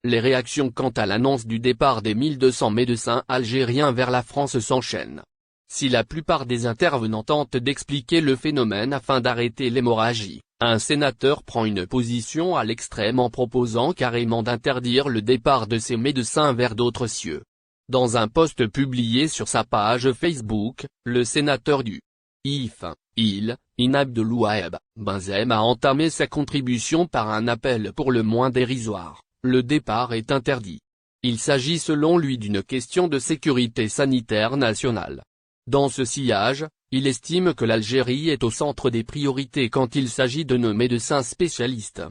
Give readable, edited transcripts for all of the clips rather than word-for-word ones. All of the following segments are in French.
Les réactions quant à l'annonce du départ des 1200 médecins algériens vers la France s'enchaînent. Si la plupart des intervenants tentent d'expliquer le phénomène afin d'arrêter l'hémorragie, un sénateur prend une position à l'extrême en proposant carrément d'interdire le départ de ces médecins vers d'autres cieux. Dans un post publié sur sa page Facebook, le sénateur du Ibn Abdelouaheb Benzem a entamé sa contribution par un appel pour le moins dérisoire: le départ est interdit. Il s'agit selon lui d'une question de sécurité sanitaire nationale. Dans ce sillage, il estime que l'Algérie est au centre des priorités quand il s'agit de nos médecins spécialistes.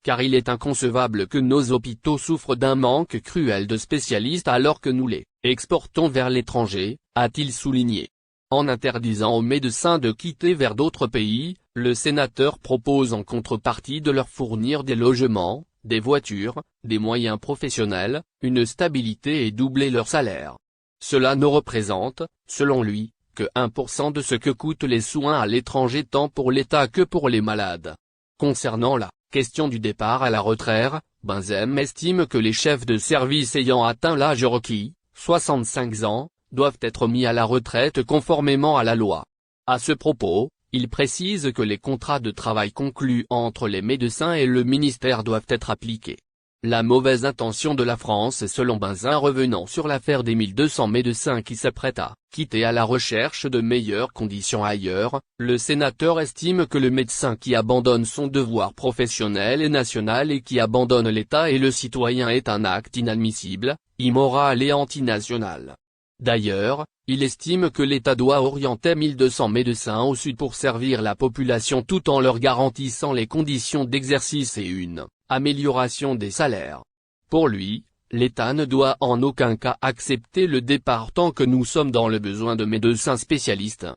Car il est inconcevable que nos hôpitaux souffrent d'un manque cruel de spécialistes alors que nous les exportons vers l'étranger, a-t-il souligné. En interdisant aux médecins de quitter vers d'autres pays, le sénateur propose en contrepartie de leur fournir des logements, des voitures, des moyens professionnels, une stabilité et doubler leur salaire. Cela ne représente, selon lui, que 1% de ce que coûtent les soins à l'étranger tant pour l'État que pour les malades. Concernant la question du départ à la retraite, Benzem estime que les chefs de service ayant atteint l'âge requis, 65 ans, doivent être mis à la retraite conformément à la loi. À ce propos, il précise que les contrats de travail conclus entre les médecins et le ministère doivent être appliqués. La mauvaise intention de la France selon Benzem. Revenant sur l'affaire des 1200 médecins qui s'apprêtent à quitter à la recherche de meilleures conditions ailleurs, le sénateur estime que le médecin qui abandonne son devoir professionnel et national et qui abandonne l'État et le citoyen est un acte inadmissible, immoral et antinational. D'ailleurs, il estime que l'État doit orienter 1200 médecins au sud pour servir la population tout en leur garantissant les conditions d'exercice et une amélioration des salaires. Pour lui, l'État ne doit en aucun cas accepter le départ tant que nous sommes dans le besoin de médecins spécialistes.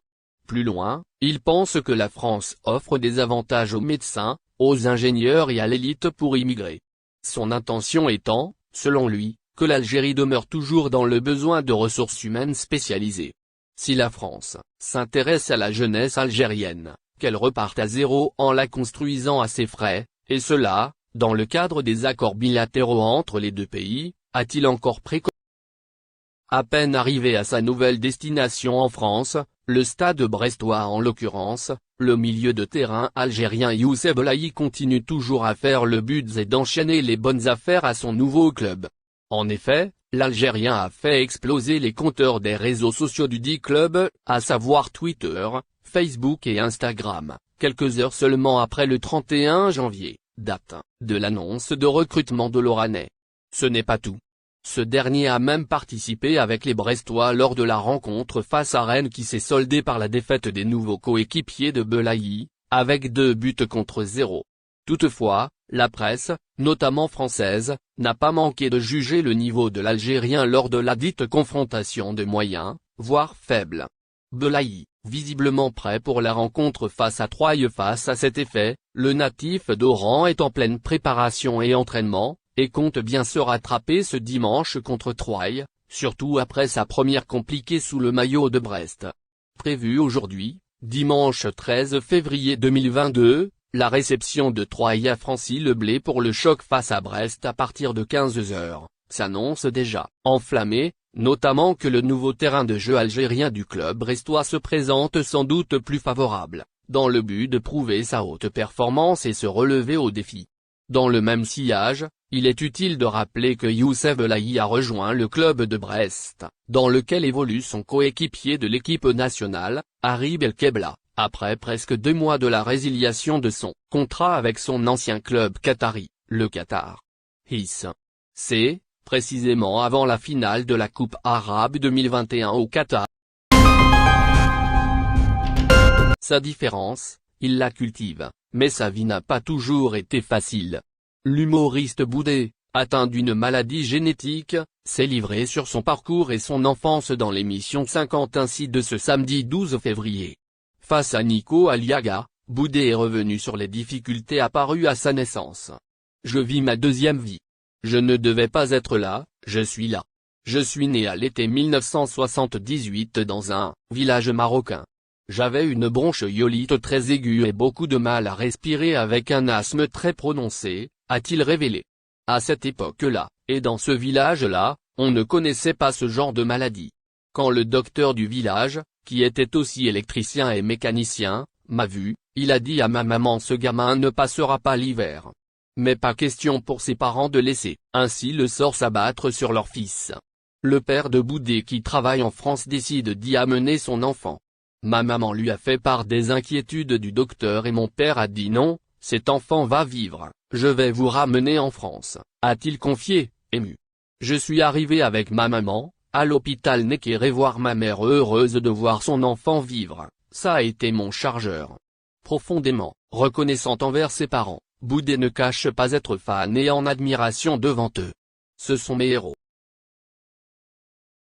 Plus loin, il pense que la France offre des avantages aux médecins, aux ingénieurs et à l'élite pour immigrer. Son intention étant, selon lui, que l'Algérie demeure toujours dans le besoin de ressources humaines spécialisées. Si la France s'intéresse à la jeunesse algérienne, qu'elle reparte à zéro en la construisant à ses frais, et cela, dans le cadre des accords bilatéraux entre les deux pays, a-t-il encore préconisé. À peine arrivé à sa nouvelle destination en France, le stade brestois en l'occurrence, le milieu de terrain algérien Youssef Belaïli continue toujours à faire le but et d'enchaîner les bonnes affaires à son nouveau club. En effet, l'Algérien a fait exploser les compteurs des réseaux sociaux du dit club, à savoir Twitter, Facebook et Instagram, quelques heures seulement après le 31 janvier, date de l'annonce de recrutement de l'Oranais. Ce n'est pas tout. Ce dernier a même participé avec les Brestois lors de la rencontre face à Rennes qui s'est soldée par la défaite des nouveaux coéquipiers de Belaïli, avec 2 buts contre 0. Toutefois, la presse, notamment française, n'a pas manqué de juger le niveau de l'Algérien lors de la dite confrontation de moyens, voire faibles. Belaïli, visiblement prêt pour la rencontre face à Troyes. Face à cet effet, le natif d'Oran est en pleine préparation et entraînement, et compte bien se rattraper ce dimanche contre Troyes, surtout après sa première compliquée sous le maillot de Brest. Prévue aujourd'hui, dimanche 13 février 2022, la réception de Troyes à Francy-le-Blé pour le choc face à Brest à partir de 15 h, s'annonce déjà enflammée, notamment que le nouveau terrain de jeu algérien du club brestois se présente sans doute plus favorable, dans le but de prouver sa haute performance et se relever au défi. Dans le même sillage, il est utile de rappeler que Youssef Belaïli a rejoint le club de Brest, dans lequel évolue son coéquipier de l'équipe nationale, Harry Belkebla, après presque 2 mois de la résiliation de son contrat avec son ancien club qatari, le Qatar. C'est, précisément avant la finale de la Coupe arabe 2021 au Qatar. Sa différence, il la cultive, mais sa vie n'a pas toujours été facile. L'humoriste Boudet, atteint d'une maladie génétique, s'est livré sur son parcours et son enfance dans l'émission 50 ainsi de ce samedi 12 février. Face à Nico Aliaga, Boudet est revenu sur les difficultés apparues à sa naissance. « Je vis ma deuxième vie. Je ne devais pas être là, je suis là. Je suis né à l'été 1978 dans un village marocain. J'avais une bronchiolite très aiguë et beaucoup de mal à respirer avec un asthme très prononcé, a-t-il révélé. À cette époque-là, Et dans ce village-là, on ne connaissait pas ce genre de maladie. Quand le docteur du village, qui était aussi électricien et mécanicien, m'a vu, il a dit à ma maman: ce gamin ne passera pas l'hiver. Mais pas question pour ses parents de laisser ainsi le sort s'abattre sur leur fils. Le père de Boudé qui travaille en France décide d'y amener son enfant. Ma maman lui a fait part des inquiétudes du docteur et mon père a dit non, cet enfant va vivre, je vais vous ramener en France, a-t-il confié, ému. Je suis arrivé avec ma maman, à l'hôpital Necker voir ma mère heureuse de voir son enfant vivre, ça a été mon chargeur. Profondément reconnaissant envers ses parents, Boudé ne cache pas être fan et en admiration devant eux. Ce sont mes héros.